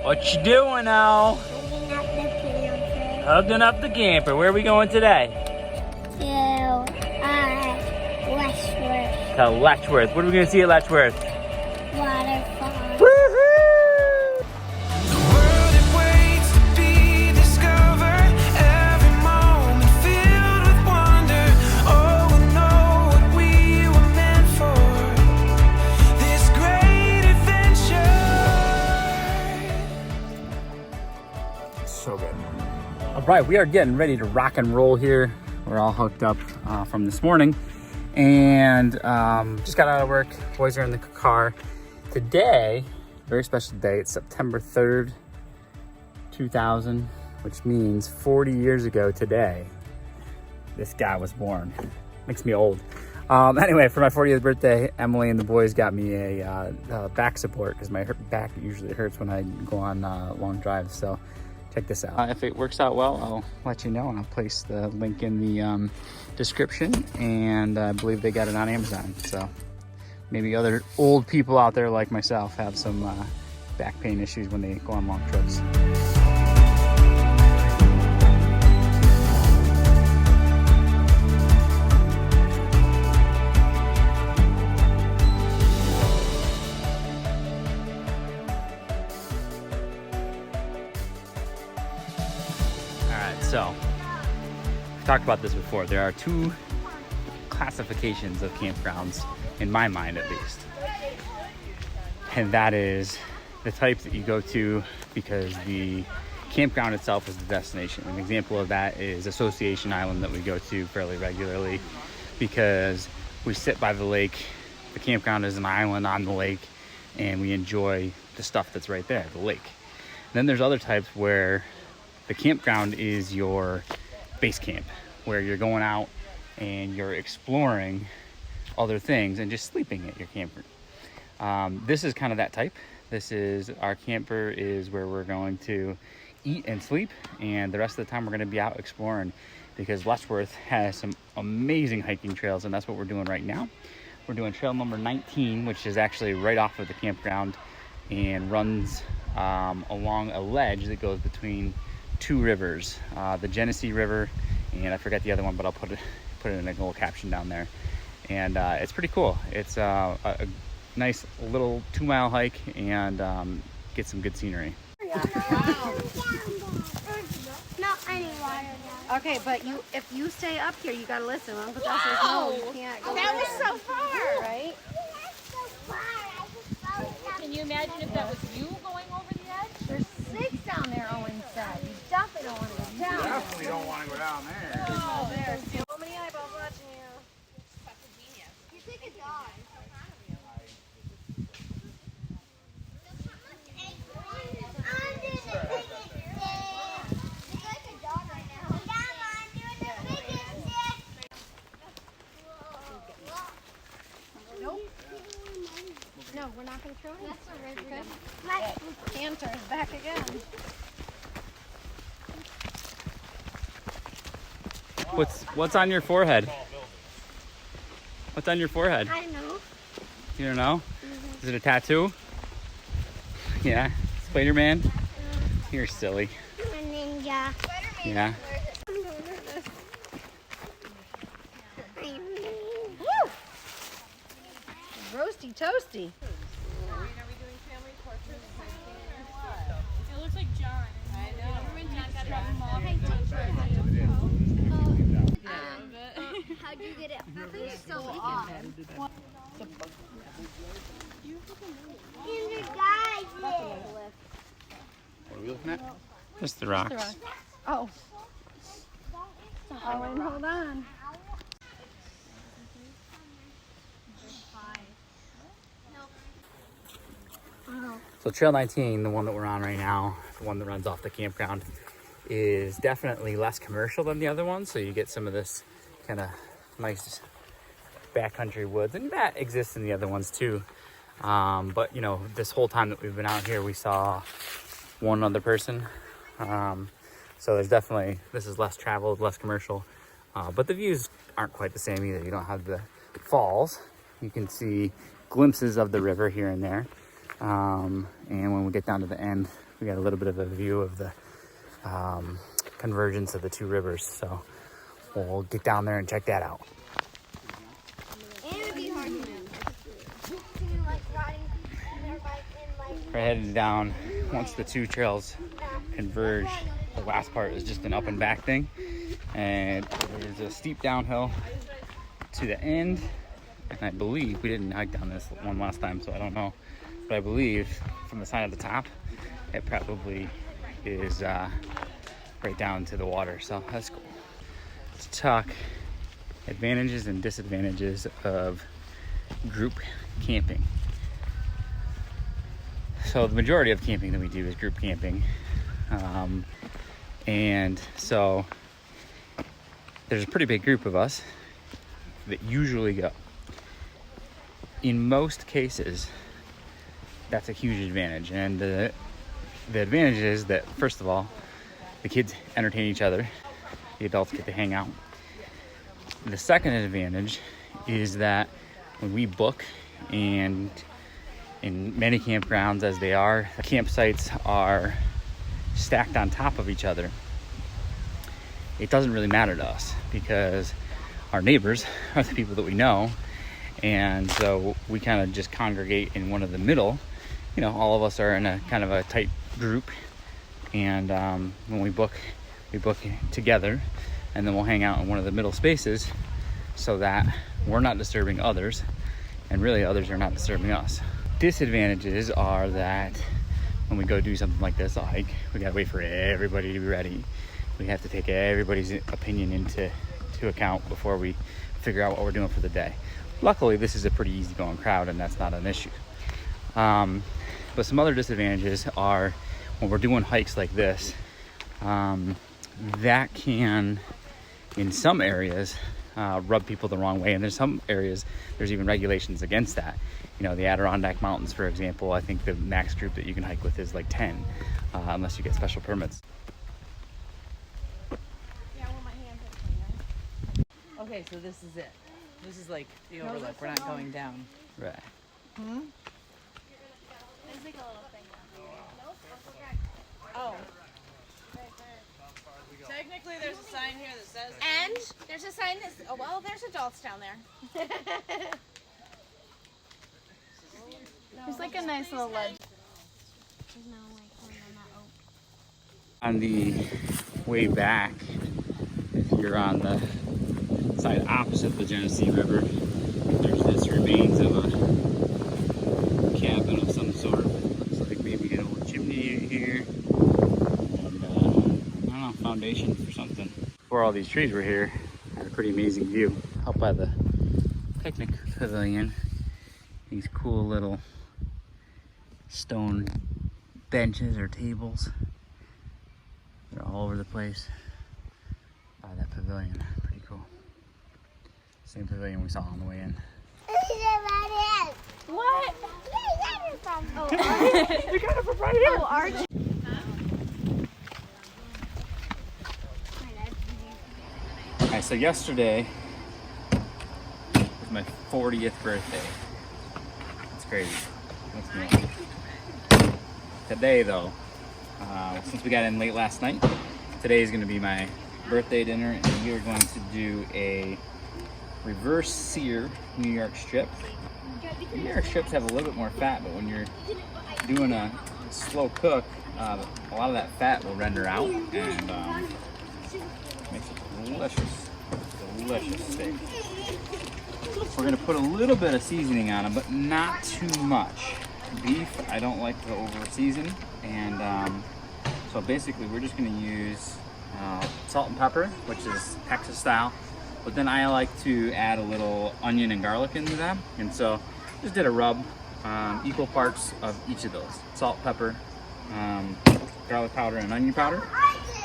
What you doing now? Hugging up the camper. Where are we going today? To Letchworth. To Letchworth. What are we going to see at Letchworth? Waterfalls. Woohoo! The world it waits to be discovered. Every moment filled with wonder. Oh, we know what we were meant for. This great adventure. So good. All right, we are getting ready to rock and roll here. We're all hooked up from this morning and just got out of work. Boys are in the car. Today, very special day. It's September 3rd, 2000, which means 40 years ago today, this guy was born. Makes me old. Anyway, for my 40th birthday, Emily and the boys got me a back support because my back usually hurts when I go on long drives. So check this out. If it works out well, I'll let you know, and I'll place the link in the description. And I believe they got it on Amazon. So maybe other old people out there like myself have some back pain issues when they go on long trips. So, I've talked about this before. There are two classifications of campgrounds, in my mind at least. And that is the type that you go to because the campground itself is the destination. An example of that is Association Island that we go to fairly regularly because we sit by the lake. The campground is an island on the lake and we enjoy the stuff that's right there, the lake. And then there's other types where the campground is your base camp, where you're going out and you're exploring other things and just sleeping at your camper. This is kind of that type. This is, our camper is where we're going to eat and sleep, and the rest of the time we're going to be out exploring because Letchworth has some amazing hiking trails, and that's what we're doing right now. We're doing trail number 19, which is actually right off of the campground and runs along a ledge that goes between two rivers, the Genesee River, and I forget the other one, but I'll put it in a little caption down there. And it's pretty cool. It's a nice little 2-mile hike and get some good scenery. Not any water now. Okay, but if you stay up here, you gotta listen. Uncle Josh says no, you can't go. That was so far, right? Can you imagine if that was you going over the edge? There's 6 down there, Owen said. You definitely don't want to go down. Definitely don't want to go down there. Oh, there's so many eyeballs watching you. Such a genius. You think a dog. No, we're not going to throw it. That's good. Cantor's back again. What's on your forehead? What's on your forehead? I know. You don't know? Is it a tattoo? Yeah. Spider-Man? You're silly. I'm a ninja. Yeah. Woo! Roasty toasty. Are we doing family portraits? It looks like John. I know. Remember when John got trouble mom? How'd you get it? It's so off. Guys, What are we looking at? Just the rocks. Oh. Owen, hold on. So Trail 19, the one that we're on right now, the one that runs off the campground, is definitely less commercial than the other one. So you get some of this kind of nice backcountry woods, and that exists in the other ones too. But you know, this whole time that we've been out here, we saw one other person. So there's definitely, this is less traveled, less commercial, but the views aren't quite the same either. You don't have the falls. You can see glimpses of the river here and there. And when we get down to the end, we got a little bit of a view of the convergence of the two rivers. So we'll get down there and check that out. And it'd be hard to move. Like riding their bike and like. We're heading down. Once the two trails converge, the last part is just an up and back thing. And there's a steep downhill to the end. And I believe, we didn't hike down this one last time, so I don't know. But I believe from the sign at the top, it probably is right down to the water. So that's cool. Let's talk advantages and disadvantages of group camping. So the majority of camping that we do is group camping. And so there's a pretty big group of us that usually go. In most cases, that's a huge advantage. And the advantage is that, first of all, the kids entertain each other. The adults get to hang out. The second advantage is that when we book, and in many campgrounds as they are, the campsites are stacked on top of each other. It doesn't really matter to us because our neighbors are the people that we know. And so we kind of just congregate in one of the middle. You know, all of us are in a kind of a tight group. And when we book together, and then we'll hang out in one of the middle spaces so that we're not disturbing others, and really others are not disturbing us. Disadvantages are that when we go do something like this, a hike, we gotta wait for everybody to be ready. We have to take everybody's opinion into account before we figure out what we're doing for the day. Luckily, this is a pretty easygoing crowd, and that's not an issue. But some other disadvantages are when we're doing hikes like this, that can, in some areas, rub people the wrong way. And there's some areas, there's even regulations against that. You know, the Adirondack Mountains, for example, I think the max group that you can hike with is like 10, unless you get special permits. Okay, so this is it. This is like the overlook. We're not going down. Right. Hmm? There's like a little thing. Oh. Technically, there's a sign here that says it. And there's a sign that says, oh, well, there's adults down there. There's like a nice little ledge. There's no like corn on that oak. On the way back, if you're on the side opposite the Genesee River, there's this remains of a cabin of some sort. Looks like maybe an old chimney here, and I don't know, foundation for something. Before all these trees were here, I had a pretty amazing view out by the picnic pavilion. These cool little stone benches or tables. They're all over the place by that pavilion. Pretty cool. Same pavilion we saw on the way in. What? We got it from right here. Oh, Archie. Alright, so yesterday was my 40th birthday. That's crazy. That's me. Today, though, since we got in late last night, today is going to be my birthday dinner, and we are going to do a reverse sear New York strip. New York strips have a little bit more fat, but when you're doing a slow cook, a lot of that fat will render out, and makes it delicious, delicious steak. We're going to put a little bit of seasoning on them, but not too much. Beef, I don't like to over season, and so basically we're just going to use salt and pepper, which is Texas style, but then I like to add a little onion and garlic into that, and so just did a rub, equal parts of each of those, salt, pepper, garlic powder, and onion powder,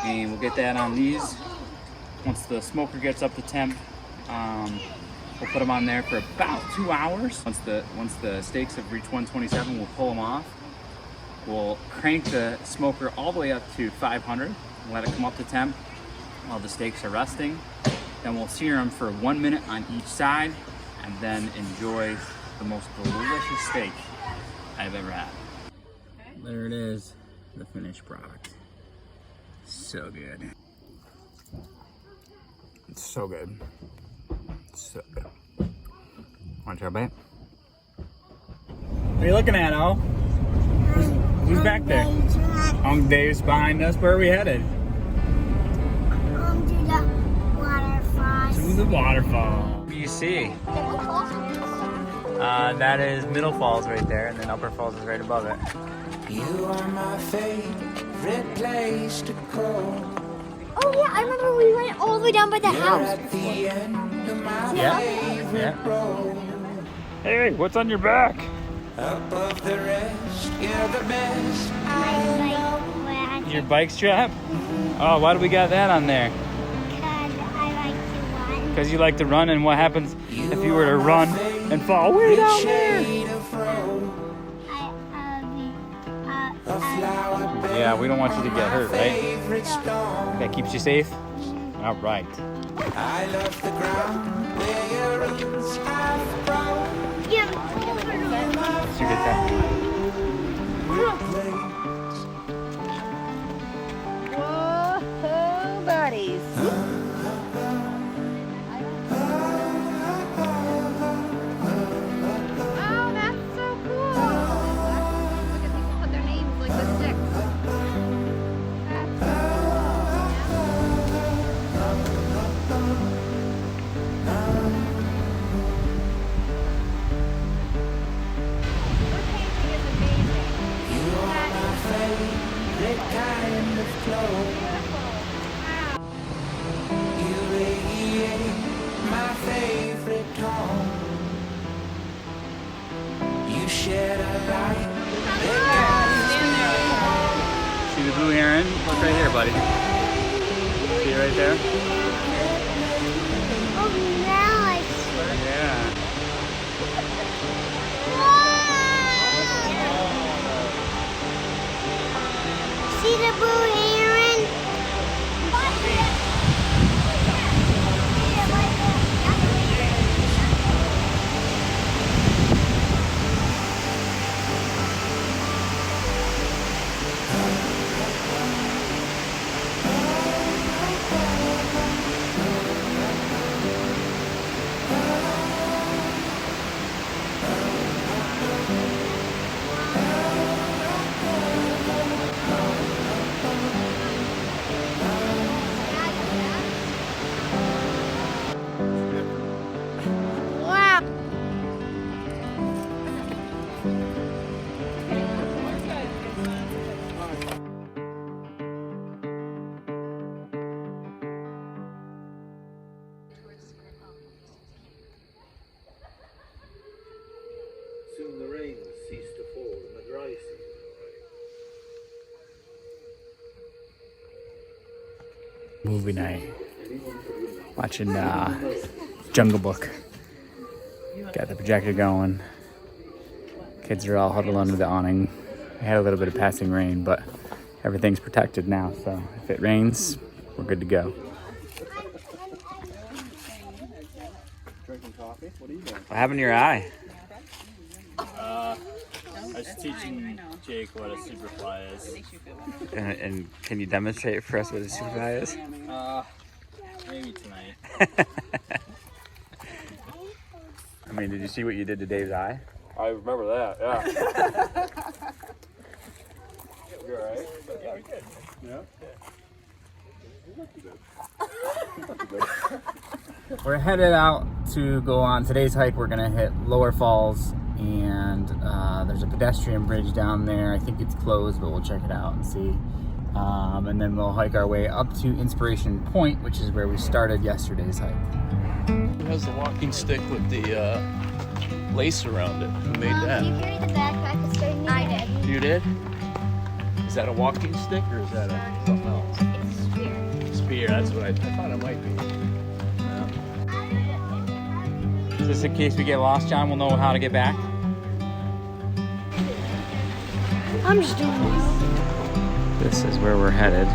and we'll get that on these. Once the smoker gets up to temp, we'll put them on there for about 2 hours. Once the steaks have reached 127, we'll pull them off. We'll crank the smoker all the way up to 500, let it come up to temp while the steaks are resting. Then we'll sear them for 1 minute on each side, and then enjoy the most delicious steak I've ever had. There it is, the finished product. So good. It's so good. So good. Want to try a bite? What are you looking at, Al? Who's back there? Uncle Dave's behind us. Where are we headed? To the waterfalls. To the waterfall. What do you see? That is Middle Falls right there, and then Upper Falls is right above it. You are my favorite place to go. Oh yeah, I remember we went all the way down by the house. At the end of my Yeah. favorite road. Hey, what's on your back? Above the rest, you're the best. Your bike strap? Oh, why do we got that on there? Because I like to run. Because you like to run, and what happens if you were to run and fall way down there? Yeah, we don't want you to get hurt, right? That keeps you safe? All right. I love the ground where your roots have grown. Yeah, Did you get that? Whoa, buddies. Oh, that's so cool. Look at people put their names like the sticks. That's so Your painting is amazing. You are my favorite kind of clothes. Wow. You radiate my favorite tone. You shed a light that See the blue heron? Look right here, buddy. See it right there? oh, now I see. Yeah. See the blue heron? Wow. Soon the rain will cease to fall and the dry season Movie night. Watching Jungle Book. Got the projector going. Kids are all huddled under the awning. We had a little bit of passing rain, but everything's protected now, so if it rains, we're good to go. Drinking coffee? What are you doing? What happened to your eye? I was teaching Jake what a superfly is. And can you demonstrate for us what a superfly is? Maybe tonight. I mean, did you see what you did to Dave's eye? I remember that, yeah. You alright? Yeah, we're good. Yeah? We're headed out to go on today's hike. We're gonna hit Lower Falls, and there's a pedestrian bridge down there. I think it's closed, but we'll check it out and see. And then we'll hike our way up to Inspiration Point, which is where we started yesterday's hike. Who has the walking stick with the lace around it? Who made that? You carry the backpack that's starting I did. You did? Is that a walking stick or is that something else? It's a spear. Spear, that's what I thought it might be. Just in case we get lost, John, we'll know how to get back. I'm just doing this. This is where we're headed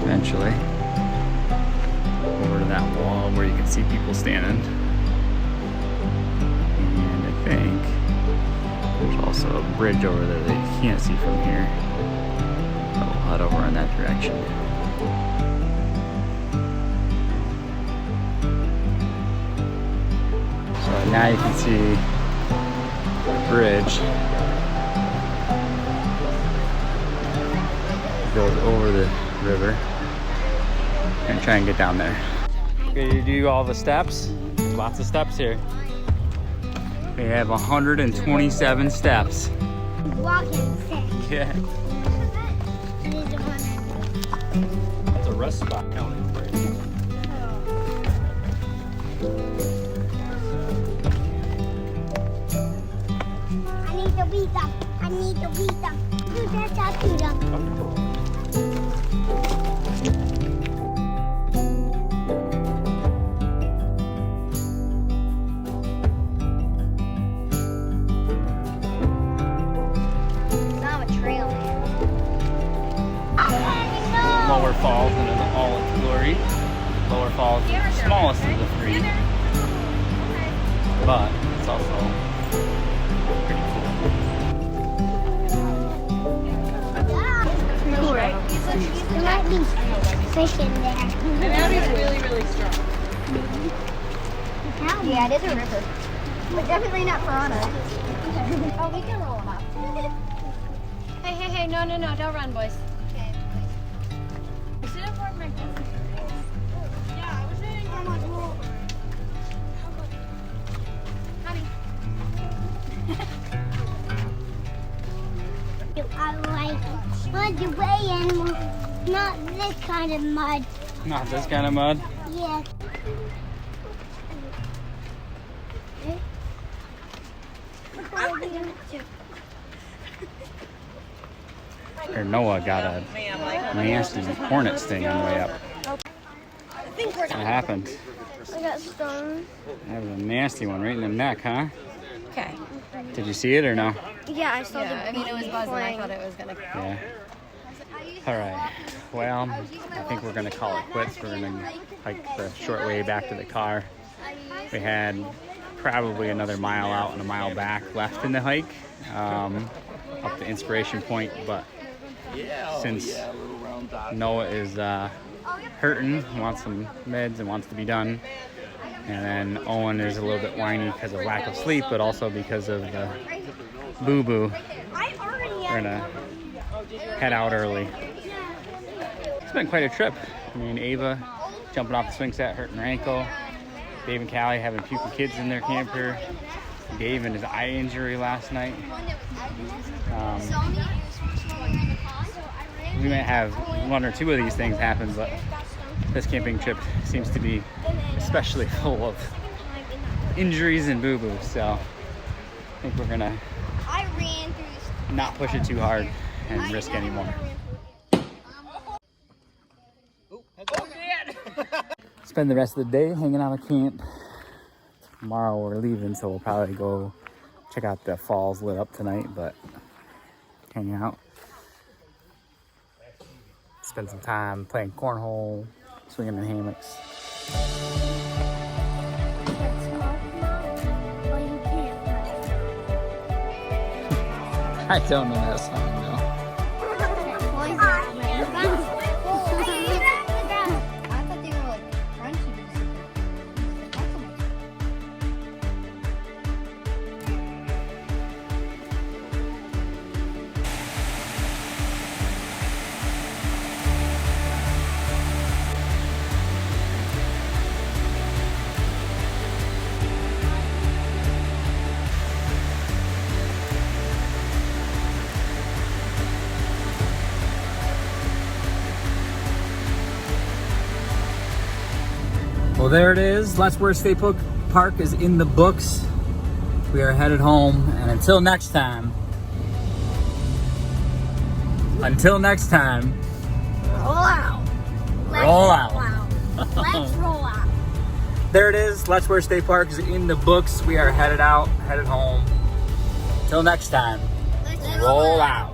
eventually. Over to that wall where you can see people standing. And I think there's also a bridge over there that you can't see from here. head over in that direction. So now you can see the bridge goes over the river. And try and get down there. Ready to do all the steps? Lots of steps here. We have 127 steps. Walking sick. Yeah. That's a rest spot counting for you. I need to beat them. I need to beat them. That's how to them. Lower Falls in all its glory. Lower Falls is the smallest of the three, but it's also pretty cool. Cool, right? There might be fish in there. And Abby's really, really strong. Yeah, it is a river. But definitely not piranha. Oh, we can roll them up. Hey, no, don't run, boys. I should have worn my glasses. Yeah, I was reading how much more. I like mud the way in, not this kind of mud. Not this kind of mud. Yeah. Or Noah got a nasty hornet sting on the way up. What happened? I got stung. That was a nasty one right in the neck, huh? Okay. Did you see it or no? Yeah, I saw Yeah, I mean, it was buzzing. I thought it was gonna. Yeah. All right. Well, I think we're gonna call it quits. We're gonna hike the short way back to the car. We had probably another mile out and a mile back left in the hike, up to Inspiration Point, but since Noah is hurting, wants some meds and wants to be done, and then Owen is a little bit whiny because of lack of sleep, but also because of the boo-boo, we're gonna head out early. It's been quite a trip. I mean, Ava jumping off the swing set, hurting her ankle. Dave and Callie having puking kids in their camper. Dave and his eye injury last night. We might have one or two of these things happen, but this camping trip seems to be especially full of injuries and boo-boos. So I think we're gonna not push it too hard and risk any more. Spend the rest of the day hanging out at camp. Tomorrow we're leaving, so we'll probably go check out the falls lit up tonight, but hang out. Spend some time playing cornhole, swinging in hammocks. I don't know that song, though. Well, there it is. Letchworth State Park is in the books. We are headed home, and until next time, Roll out. roll out. Let's roll out. There it is. Letchworth State Park is in the books. We are headed home. Until next time, roll out.